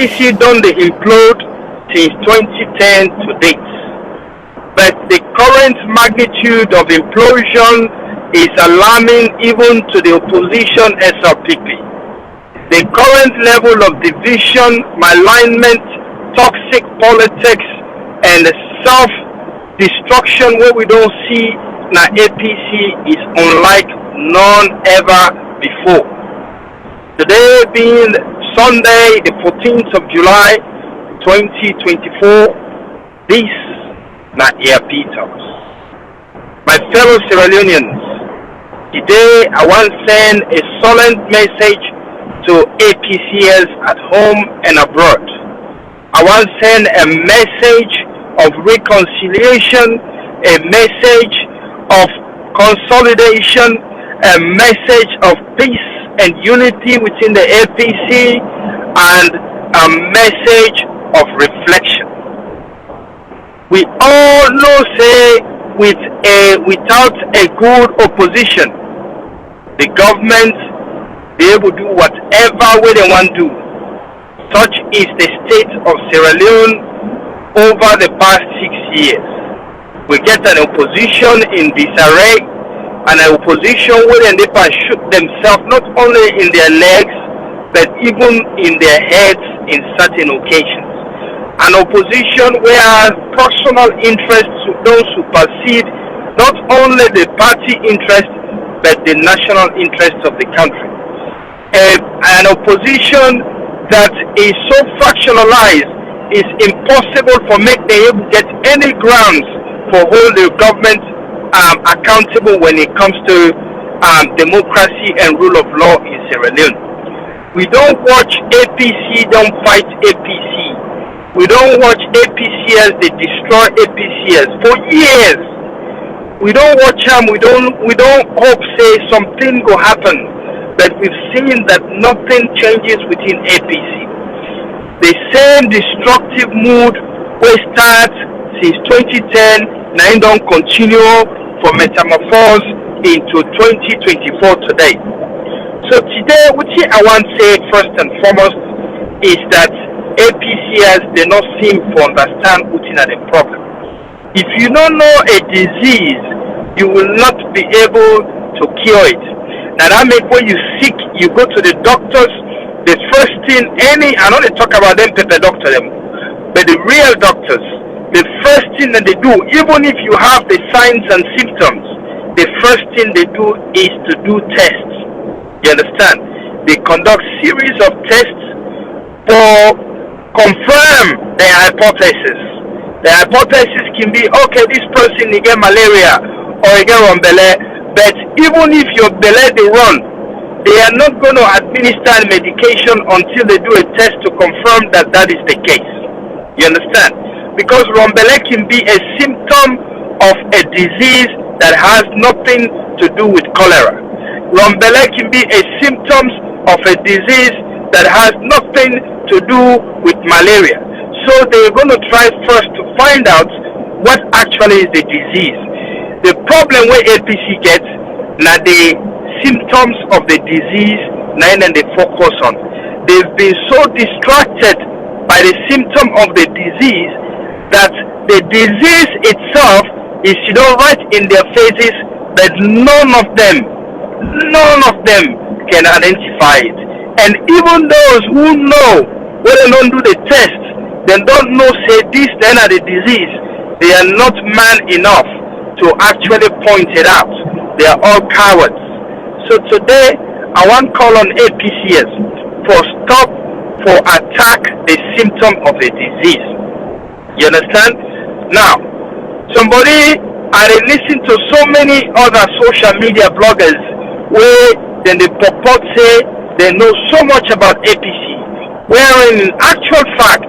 APC done the implode since 2010 to date, but the current magnitude of implosion is alarming even to the opposition SRPP. The current level of division, malignment, toxic politics, and self-destruction where we don't see now APC is unlike none ever before. Today being Sunday, the 14th of July, 2024, this na APC Talks. My fellow Sierra Leoneans, today I want to send a solemn message to APCs at home and abroad. I want to send a message of reconciliation, a message of consolidation, a message of peace and unity within the APC, and a message of reflection. We all know, say, without a good opposition, the government be able to do whatever way they want to do. Such is the state of Sierra Leone over the past 6 years. We get an opposition in disarray, and an opposition where they can shoot themselves not only in their legs, but even in their heads in certain occasions. An opposition where personal interests don't supersede not only the party interest, but the national interest of the country. An opposition that is so fractionalized, is impossible for them to get any grounds for hold the government accountable when it comes to democracy and rule of law in Sierra Leone. We don't watch APC don't fight APC. We don't watch APCs, they destroy APCs for years. We don't watch them, we don't hope say something will happen. But we've seen that nothing changes within APC. The same destructive mood we start since 2010, now don't continue for metamorphose into 2024 today. So today, what I want to say first and foremost is that APCs do not seem to understand what's the problem. If you don't know a disease, you will not be able to cure it. Now that make when you sick, you go to the doctors. The first thing, I know they talk about them, paper doctor them, but the real doctors, the first thing that they do, even if you have the signs and symptoms, the first thing they do is to do tests. You understand? They conduct series of tests for confirm their hypothesis. The hypothesis can be, okay, this person he get malaria or he get rumbelle. But even if your belly they run, they are not going to administer medication until they do a test to confirm that that is the case. You understand? Because rumbelle can be a symptom of a disease that has nothing to do with cholera. Rumbelle can be a symptom of a disease that has nothing to do with malaria. So they're going to try first to find out what actually is the disease. The problem where APC gets, now the symptoms of the disease, now they focus on. They've been so distracted by the symptom of the disease that the disease itself is right in their faces, but none of them can identify it. And even those who know, when they don't do the test, they don't know say this then are the disease, they are not man enough to actually point it out. They are all cowards. So today, I want to call on APCs for attack the symptom of the disease. You understand? Now, I listen to so many other social media bloggers where then they purport say they know so much about APC, wherein in actual fact,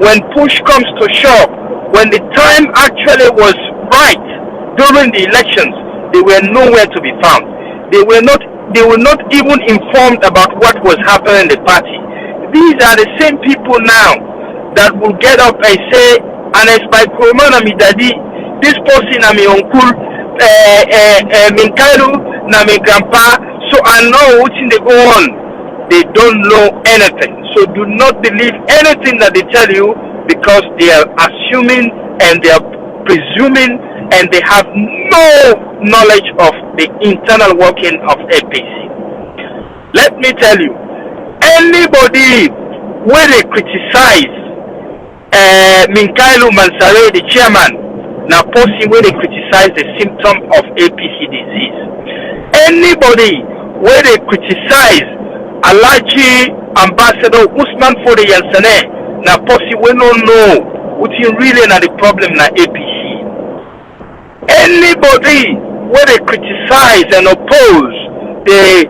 when push comes to shove, when the time actually was right, during the elections, they were nowhere to be found. They were not even informed about what was happening in the party. These are the same people now that will get up and say, and it's by Komon and daddy, this person na my uncle, Minkairu na my grandpa, so I know what's in the go on. they don't know anything. So do not believe anything that they tell you, because they are assuming and they are presuming and they have no knowledge of the internal working of APC. Let me tell you, anybody where they criticize Minkailu Mansare, the chairman, now posting where they criticize the symptom of APC disease. Anybody where they criticize Alaji Ambassador Usman Fode Yansane, now posting we don't know what is really not the problem na APC. Anybody where they criticize and oppose the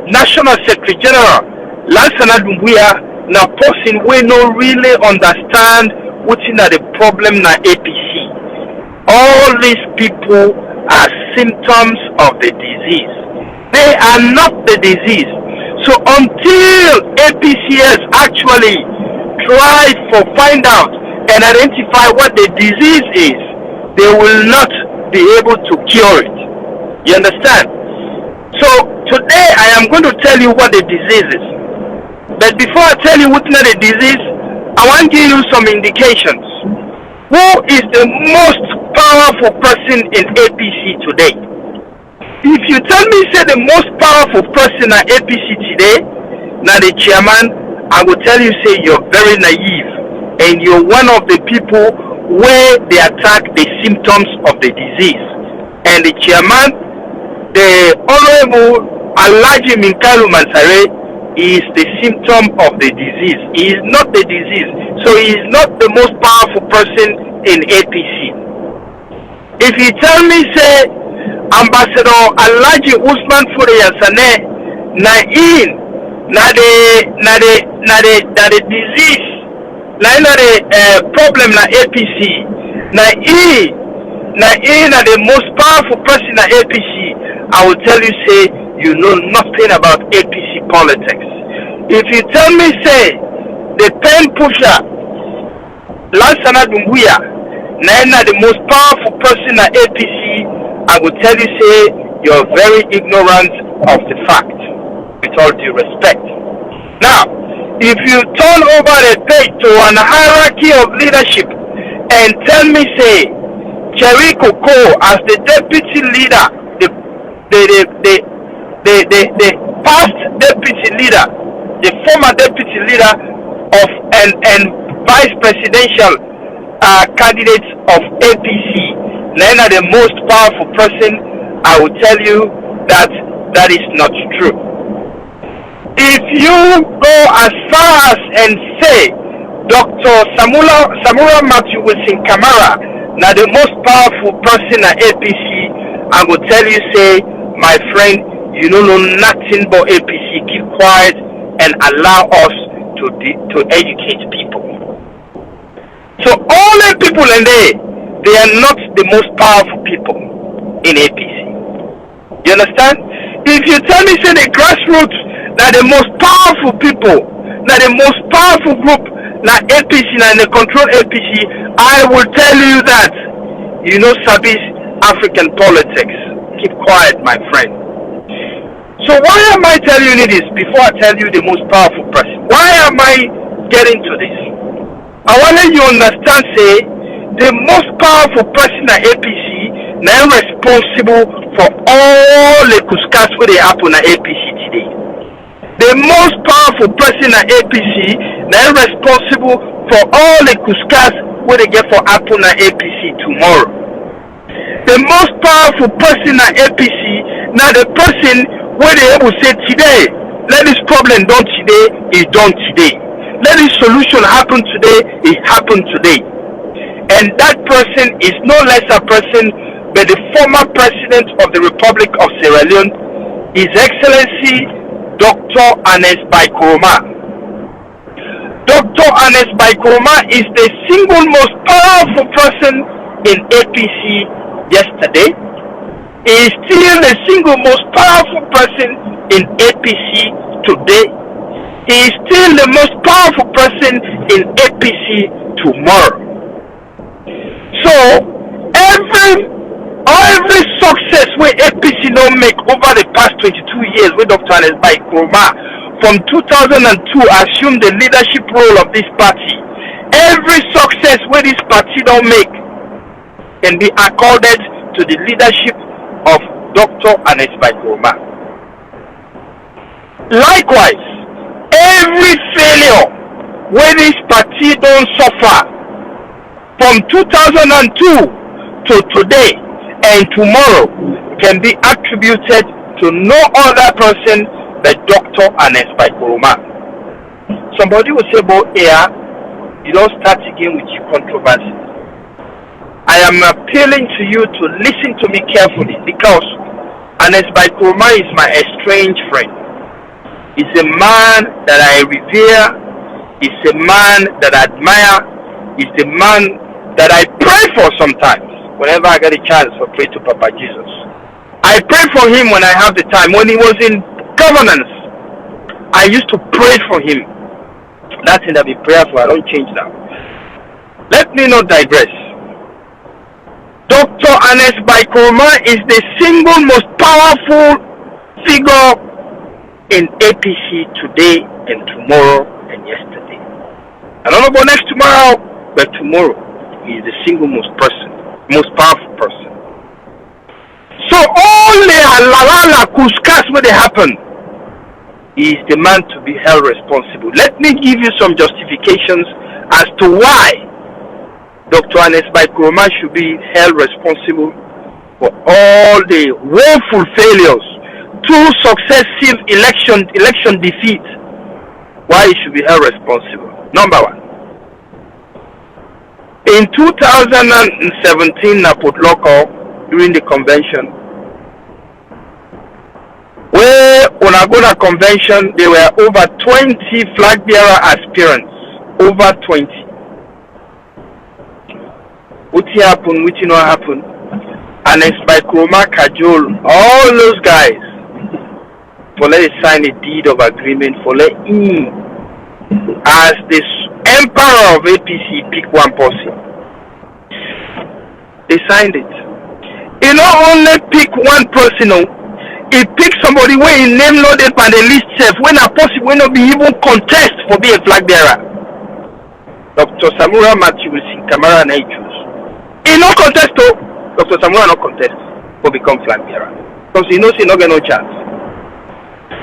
National Secretary General Lansana Doumbouya, now posting we no really understand what is the problem na APC. All these people are symptoms of the disease. They are not the disease. So until APCS actually try to find out and identify what the disease is, they will not be able to cure it. You understand? So today I am going to tell you what the disease is. But before I tell you what's not the disease, I want to give you some indications. Who is the most powerful person in APC today? If you tell me say the most powerful person at APC today, now the chairman, I will tell you say you're very naive and you're one of the people where they attack the symptoms of the disease. And the chairman, the Honorable Alaji Minkailu Mansare, is the symptom of the disease. He is not the disease. So he is not the most powerful person in APC. If you tell me say Ambassador Alaji Usman Fode Yansane na the disease, na the problem na APC, na the most powerful person na APC, I will tell you say you know nothing about APC politics. If you tell me say the pen pusher Lansana Doumbouya na the most powerful person at APC, I will tell you say you're very ignorant of the fact, with all due respect. Now, if you turn over the page to an hierarchy of leadership and tell me say Cherry Coco as the deputy leader, the past deputy leader, the former deputy leader of and vice presidential candidate of APC, Nana the most powerful person, I will tell you that that is not true. If you go as far as and say Dr. Samura Matthew Wilson Kamara, now the most powerful person at APC, I will tell you say, my friend, you don't know nothing but APC. Keep quiet and allow us to educate people. So all the people in there, they are not the most powerful people in APC. You understand? If you tell me say the grassroots, now the most powerful people, now the most powerful group, now APC, now in the control APC, I will tell you that you know Sabi's African politics. Keep quiet, my friend. So why am I telling you this before I tell you the most powerful person? Why am I getting to this? I want you to understand, say, the most powerful person at APC now responsible for all the kuskas where they happen at APC today. The most powerful person at APC now responsible for all the kuskas where they get for happen at APC tomorrow. The most powerful person at APC, now the person where they able to say today, let this problem done today, is done today. Let this solution happen today, it happened today. And that person is no less a person but the former president of the Republic of Sierra Leone, His Excellency Dr. Anes Baikoroma. Dr. Anes Baikoroma is the single most powerful person in APC yesterday. He is still the single most powerful person in APC today. He is still the most powerful person in APC tomorrow. So every Every success where APC don't make over the past 22 years with Dr. Anes Baikroma from 2002 assumed the leadership role of this party. Every success where this party don't make can be accorded to the leadership of Dr. Anes Baikroma. Likewise, every failure where this party don't suffer from 2002 to today and tomorrow can be attributed to no other person but Dr. Anes Baikroma. Somebody will say, "But here, you don't start again with your controversy." I am appealing to you to listen to me carefully, because Anes Baikroma is my estranged friend. He's a man that I revere. He's a man that I admire. He's a man that I pray for sometimes. Whenever I get a chance to pray to Papa Jesus, I pray for him when I have the time. When he was in governance, I used to pray for him. That's in that be prayerful. I don't change now. Let me not digress. Dr. Anes Baikroma is the single most powerful figure in APC today and tomorrow and yesterday. I don't know about next tomorrow, but tomorrow he is the single most powerful person. So all the halala kuskas when they happen, he is the man to be held responsible. Let me give you some justifications as to why Dr. Anes Baikroma should be held responsible for all the woeful failures, 2 successive election defeats. Why he should be held responsible? Number 1. In 2017, Napotloco, during the convention, where on Agona convention, there were over 20 flag bearer aspirants. Over 20. What happened? What not happen? Anes Baikroma cajole all those guys for let sign a deed of agreement for let him, as the emperor of APC, pick one person. They signed it. He not only pick one person, he pick somebody where he name loaded by the list self, when a person will not be even contest for being a flag bearer. Dr. Samura Matthew will see Kamara and I choose. He no contest though. Dr. Samura no contest for become flag bearer. Because he knows he not get no chance.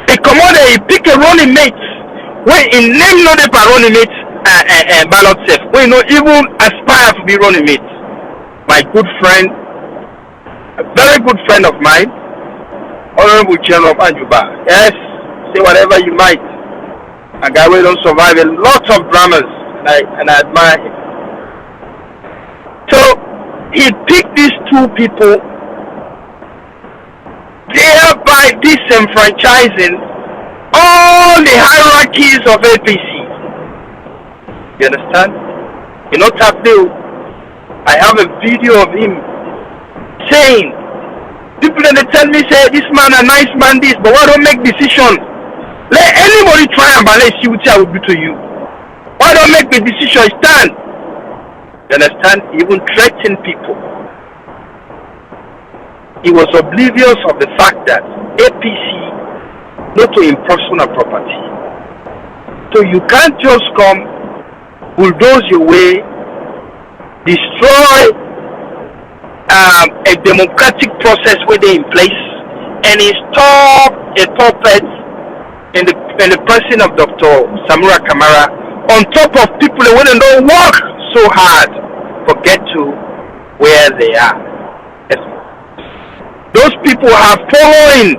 He come on there, he pick a running mate when he name loaded by running mate ballot self, when he not even aspire to be running mate. My good friend, a very good friend of mine, Honorable General of Anjuba. Yes, say whatever you might. A guy who don't survive a lot of dramas, and I admire him. So he picked these 2 people, thereby disenfranchising all the hierarchies of APC. You understand? You know, Tapdeo, I have a video of him saying, people that they tell me, say, this man a nice man, this, but why don't make decision? Let anybody try and balance you, which I will do to you. Why don't make the decision stand? You understand? He even threatened people. He was oblivious of the fact that APC not to him personal property. So you can't just come, bulldoze your way, destroy a democratic process where they in place, and install a puppet in the person of Dr. Samura Kamara on top of people who don't work so hard to get to where they are. Yes. Those people have following.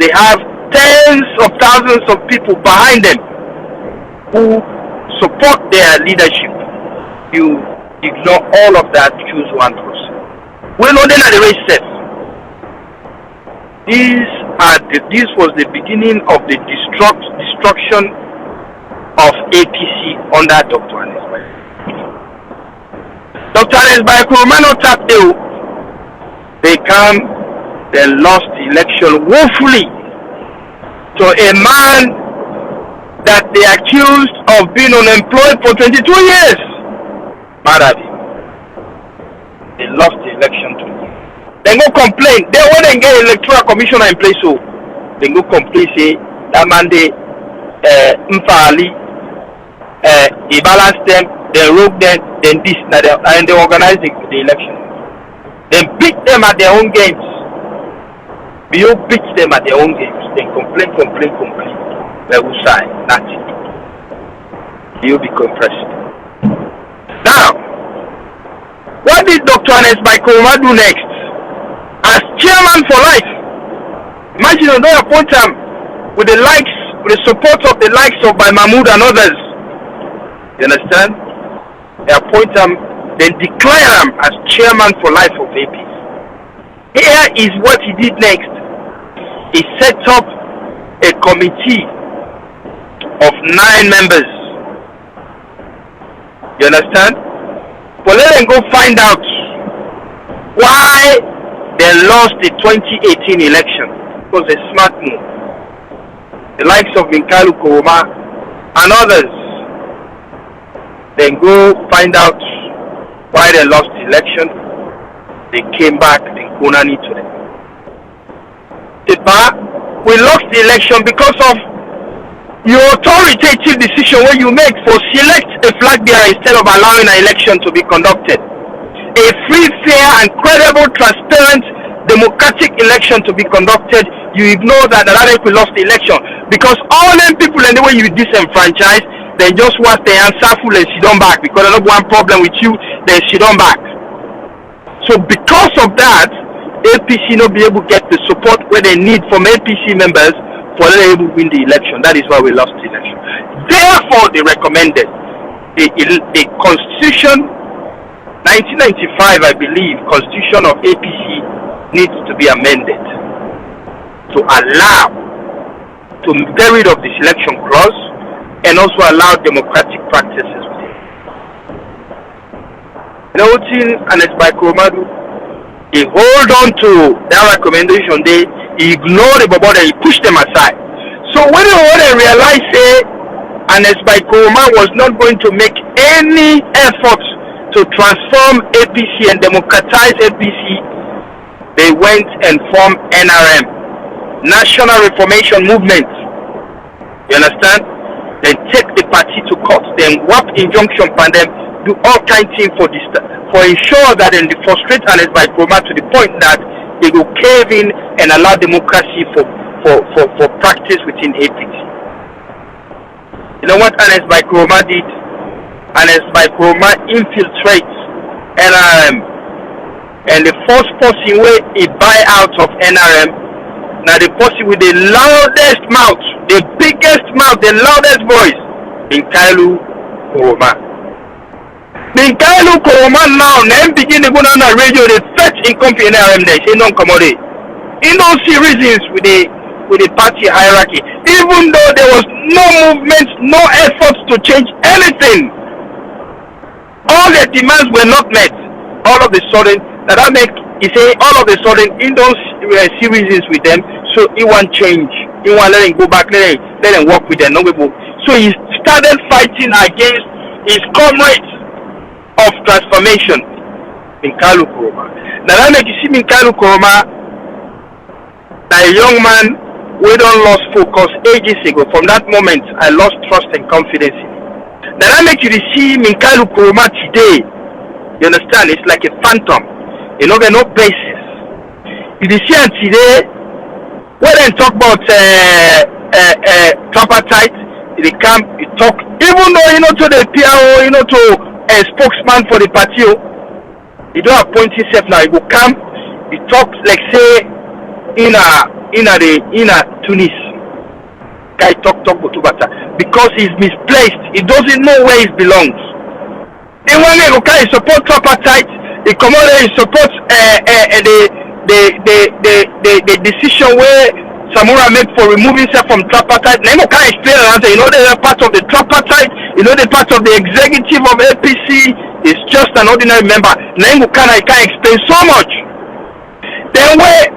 They have tens of thousands of people behind them who support their leadership. You ignore all of that, choose one person. We know then at the race set. This was the beginning of the destruction of APC under Dr. Anes Baikroma. Dr. Anes Baikroma no tap they lost the election woefully to a man that they accused of being unemployed for 22 years. Marabi. They lost the election to him. Then go complain. Then when they get electoral commissioner in place, so they go complain say that man they Mfali he balance them, they rogue them, then this and they organize the election. Then beat them at their own games. You beat them at their own games. Then complain. They will sign. That's it. You'll be compressed. Now, what did Dr. Anes Baikoma do next? As chairman for life, imagine they appoint him with the support of the likes of by Mahmoud and others. You understand? They appoint him, then declare him as chairman for life of APC. Here is what he did next. He set up a committee of 9 members. You understand? But let them go find out why they lost the 2018 election. It was a smart move. The likes of Minkalu Koroma and others, then go find out why they lost the election. They came back and Kunani to them. We lost the election because of your authoritative decision where you make for select a flag bearer instead of allowing an election to be conducted. A free, fair and credible, transparent, democratic election to be conducted. You ignore that we lost the election because all them people anyway you disenfranchise, then just want the answer full and sit on back because they don't want problem with you, then sit on back. So because of that, APC not be able to get the support where they need from APC members for them able to win the election. That is why we lost the election. Therefore, they recommended the Constitution 1995, I believe, Constitution of APC needs to be amended to allow to get rid of the selection clause and also allow democratic practices with it. Noting and it's by Komadu, he hold on to that recommendation, he ignored the bubble, he pushed them aside. So when they realized Anes Baikoma was not going to make any effort to transform APC and democratize APC, they went and formed NRM, National Reformation Movement. You understand? Then take the party to court, then whap injunction on them, do all kinds of things for ensure that then they frustrate Anes Baikoma to the point that they will cave in and allow democracy for practice within APC. You know what Anes Baikoma did? Anes Baikoma infiltrates NRM, and the first person where he buy out of NRM, now the person with the loudest mouth, the biggest mouth, the loudest voice, Minkalu Koroma. Minkalu Koroma now, then begin to go on the radio, they fetch in company NRM, they say non-commodity. He don't see reasons with the party hierarchy, even though there was no movement, no efforts to change anything. All their demands were not met. All of a sudden, that make he say all of a sudden he don't see reasons with them, so he want change. He want let them go back, let them work with them. No people. So he started fighting against his comrades of transformation, Minkalu Koroma. Now that make you see Minkalu Koroma, a young man we don't lost focus ages ago. From that moment, I lost trust and confidence in him. Now that make you see Minkalu Koroma today. You understand? It's like a phantom. You know, there's no basis. You see him today, when they talk about tripartite, they come, you talk, even though you know to the PRO, you know to a spokesman for the party, you don't appoint yourself now. You go come, you talk like say in Tunis. Guy talk Botubata because he's misplaced. He doesn't know where he belongs. Then when he support tripartite, he come out and support the decision where Samura made for removing himself from tripartite. Then he can explain and answer. You know they're part of the tripartite. You know they're part of the executive of APC. It's just an ordinary member. Then he can explain so much. Then where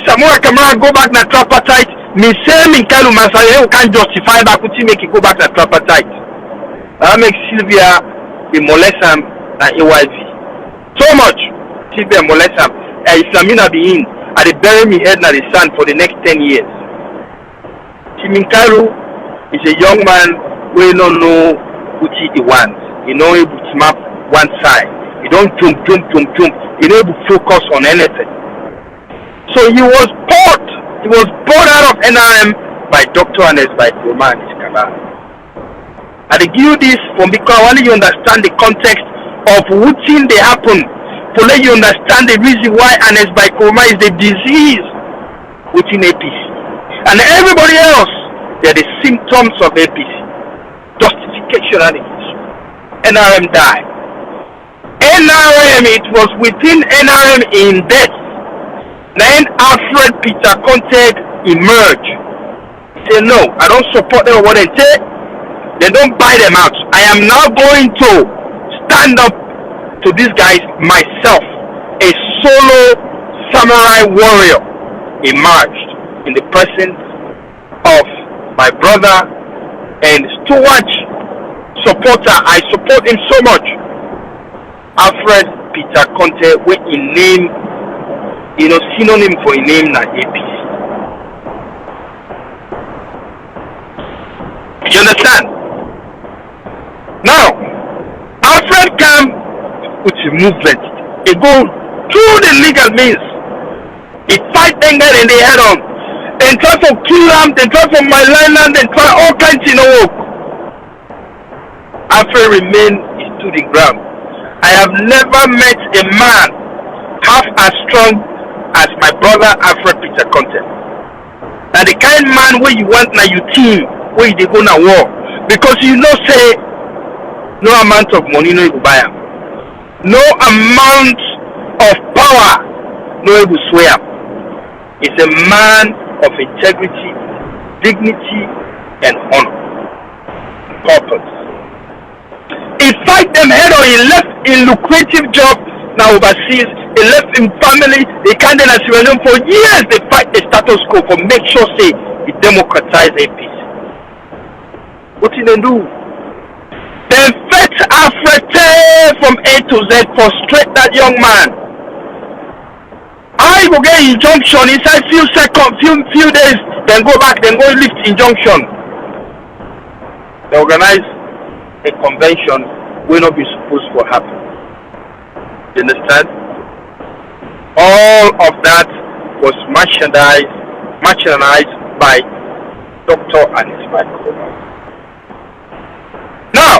Samura Kamara go back na tripartite. Me say Minkalu Masaya you can't justify that to make it go back to tripartite. That makes Sylvia be molest him and AYV. So much Sylvia molest him. Islamina be in, I dey bury me head na the sand for the next 10 years. Minkalu is a young man who don't know what he wants. He know able to map one side. He don't jump. He don't able to focus on anything. So he was bought out of NRM by Dr. Anes by Roman Iskala. I give you this from because I want you understand the context of what thing they happen, to let you understand the reason why Anes by Roma is the disease within APC. And everybody else, they are the symptoms of APC. Justification and NRM died. NRM, it was within NRM in death. Then Alfred Peter Conte emerged. He said, no, I don't support them what they say. They don't buy them out. I am now going to stand up to these guys myself. A solo samurai warrior emerged in the presence of my brother and Stuart supporter. I support him so much. Alfred Peter Conte, where he name, synonym for a name na APC. You understand? Now, Alfred came with a movement. He go through the legal means. He fight them in the head on. They try to kill them, they try to my land, they try all kinds of work. Alfred remained, he stood in ground. I have never met a man half as strong as my brother Alfred Peter Conte. Now the kind man where you want now you team, where you go na war. Because you know say no amount of money no you buy him. No amount of power no you swear. It's a man of integrity, dignity, and honor. Purpose. He fight them head on. He left a lucrative job now overseas. He left in family. They can't for years. They fight the status quo for make sure say he democratize APC. What did they do? They fetch Alfred from A to Z, frustrate that young man. I go get injunction inside few seconds, few days, then go back, then go lift injunction. They organize a convention will not be supposed to happen. You understand? All of that was marginalized by Dr. Anis Baikova. Now,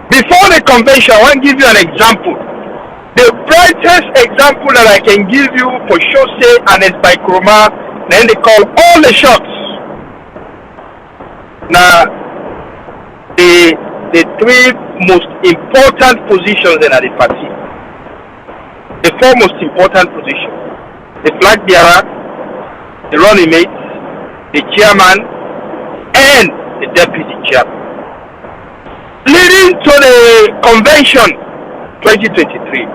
before the convention, I want to give you an example. The brightest example that I can give you for sure say Anis Baikova, then they call all the shots. Now, the three most important positions in the party. The four most important positions. The flag bearer, the running mate, the chairman, and the deputy chairman. Leading to the convention 2023.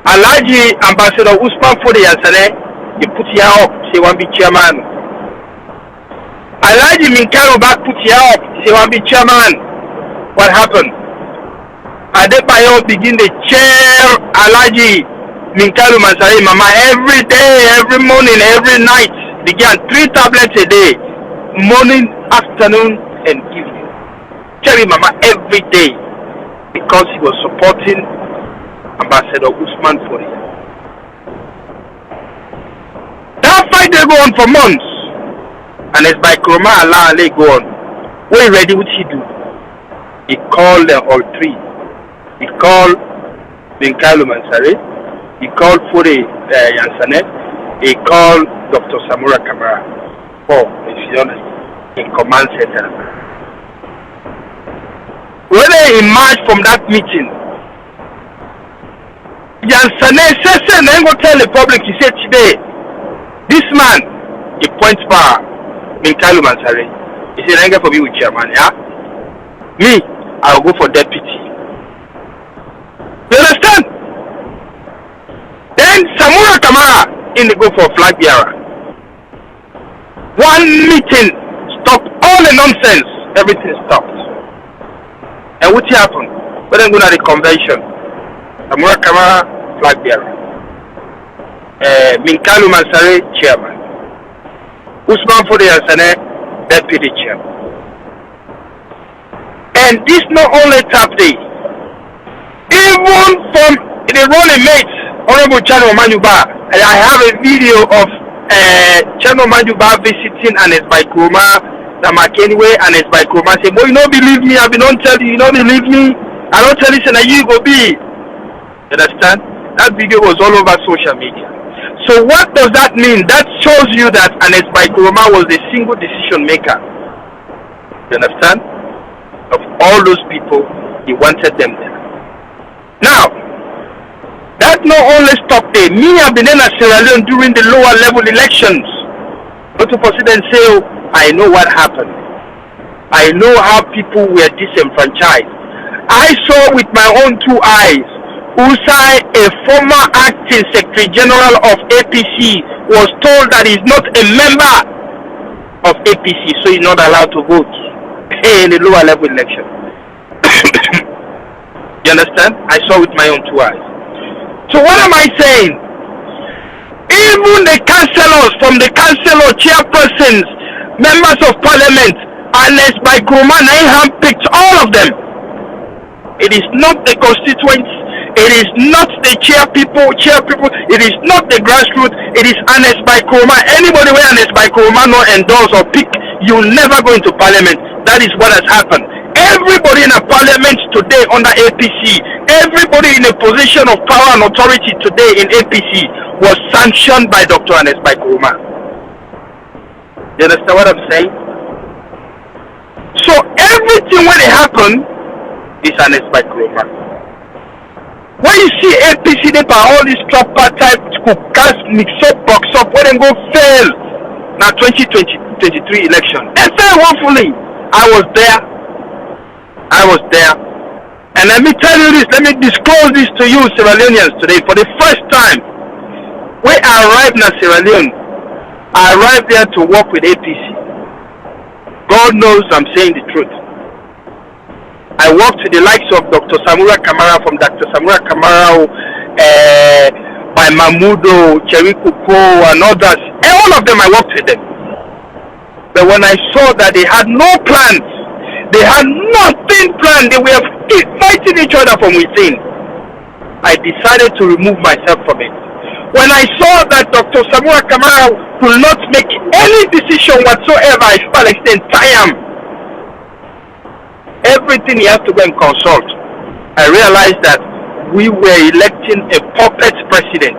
Alhaji Ambassador Usman Fode Yansane, he put here up, say one be chairman. Alhaji Minkalu back put here up, say one be chairman. What happened? Adebayo begin the chair Alhaji Minkalu Mansari Mama every day, every morning, every night. Began 3 tablets a day, morning, afternoon, and evening. Cherry Mama every day because he was supporting Ambassador Usman Fode. That fight they go on for months, and it's by Kroma Allah they go on. When ready, what he do? He called them all three. He called Minkalu Mansari. He called Fode Yansane. He called Dr. Samura Kamara. Oh, if you honest, in command center. When they emerged from that meeting, Yansane said, then go tell the public, he said today, this man, he points for Minkalu Mansari. He said, I'm going for me with chairman, yeah? Me, I'll go for deputy. You understand? Then Samura Kamara in the go for flag bearer. One meeting stopped all the nonsense. Everything stopped. And what happened? When they go to the convention, Samura Kamara flag bearer. Minkalu Mansare, chairman. Usman Fode Yansane, deputy chairman. And this not only Tapde, even from the running mates, Honorable Chano Manuba, and I have a video of Chano Manuba visiting Anes by Kuruma, Namakenwe, Anes by Kuruma, saying, "Boy, you don't believe me, I've been on tell you, you don't believe me, I don't tell you, and you go be." You understand? That video was all over social media. So what does that mean? That shows you that Anes by Kuruma was the single decision maker. You understand? Of all those people, he wanted them there. Now, that not only stopped there. Me, I've been in Sierra Leone during the lower level elections. But to president say, oh, I know what happened. I know how people were disenfranchised. I saw with my own two eyes Usai, a former acting Secretary General of APC, was told that he's not a member of APC, so he's not allowed to vote in the lower level election. You understand? I saw with my own two eyes. So what am I saying? Even the councillors, from the councillor, chairpersons, members of parliament, unless by Kuruma, I handpicked all of them. It is not the constituents, it is not the chair people, it is not the grassroots, it is Anes by Kuruma. Anybody where Anes by Kuruma no endorse or pick, you'll never go into parliament. That is what has happened. Everybody in a parliament today under APC, everybody in a position of power and authority today in APC was sanctioned by Dr. Anes by Kuruma. You understand what I'm saying? So everything when it happened is Anes by Kuruma. When you see APC, they buy all these trapper type cast mix up, box up, when they go fail. Now 2023 election. And fail hopefully. I was there. And let me tell you this, let me disclose this to you Sierra Leoneans today. For the first time, when I arrived in Sierra Leone, I arrived there to work with APC. God knows I'm saying the truth. I worked with the likes of Dr. Samura Kamara, from Dr. Samura Kamara, by Mahmudo, Cherikuko, and others. And all of them, I worked with them. But when I saw that they had no plans, they had nothing planned, they were fighting each other from within, I decided to remove myself from it. When I saw that Dr. Samura Kamara could not make any decision whatsoever, I felt like the entire everything he has to go and consult. I realized that we were electing a puppet president,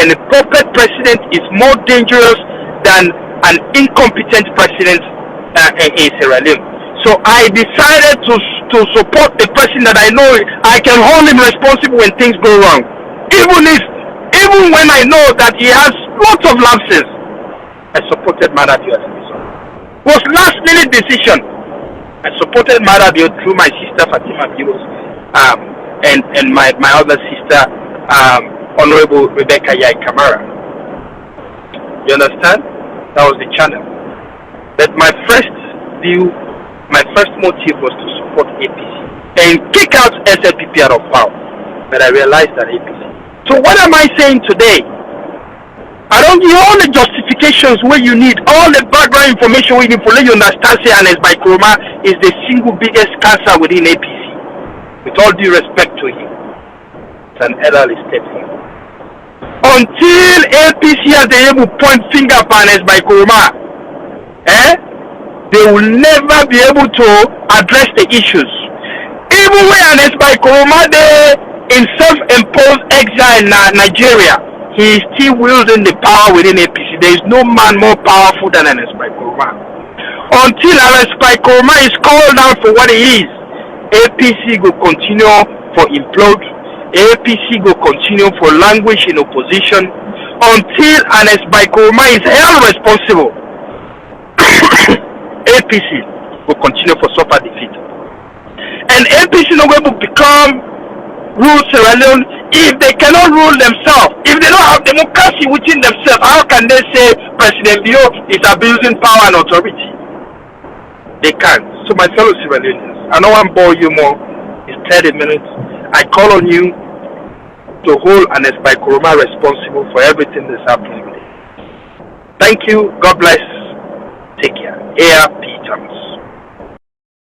and a puppet president is more dangerous than an incompetent president in Sierra Leone. So I decided to support the person that I know I can hold him responsible when things go wrong, even when I know that he has lots of lapses. I supported Madabio as a result. It was last minute decision. I supported Madabio through my sister Fatima Biros, and my other sister, Honorable Rebecca Yai Kamara. You understand? That was the channel. But my first motive was to support APC and kick out SLPP out of power. But I realized that APC. So what am I saying today? I don't give all the justifications where you need, all the background information where you need to let you understand say Anes by Kuruma is the single biggest cancer within APC. With all due respect to him. It's an elderly statement. Until APC has been able to point finger at Anes by Kuruma, they will never be able to address the issues. Even when Anes by Kuruma they in self-imposed exile in Nigeria, he is still wielding the power within APC. There is no man more powerful than Anes by Kuruma. Until Anes by Kuruma is called out for what he is, APC will continue for implode. APC will continue for languish in opposition until Anes by Kuruma is held responsible. APC will continue for suffer defeat. And APC is not going to become rule Sierra Leone if they cannot rule themselves. If they don't have democracy within themselves, how can they say President Bio is abusing power and authority? They can't. So my fellow Sierra Leoneans, I don't want to bore you more. It's 30 minutes. I call on you to hold an Spy Kuroma responsible for everything that's happening. Thank you. God bless. Take care. APC.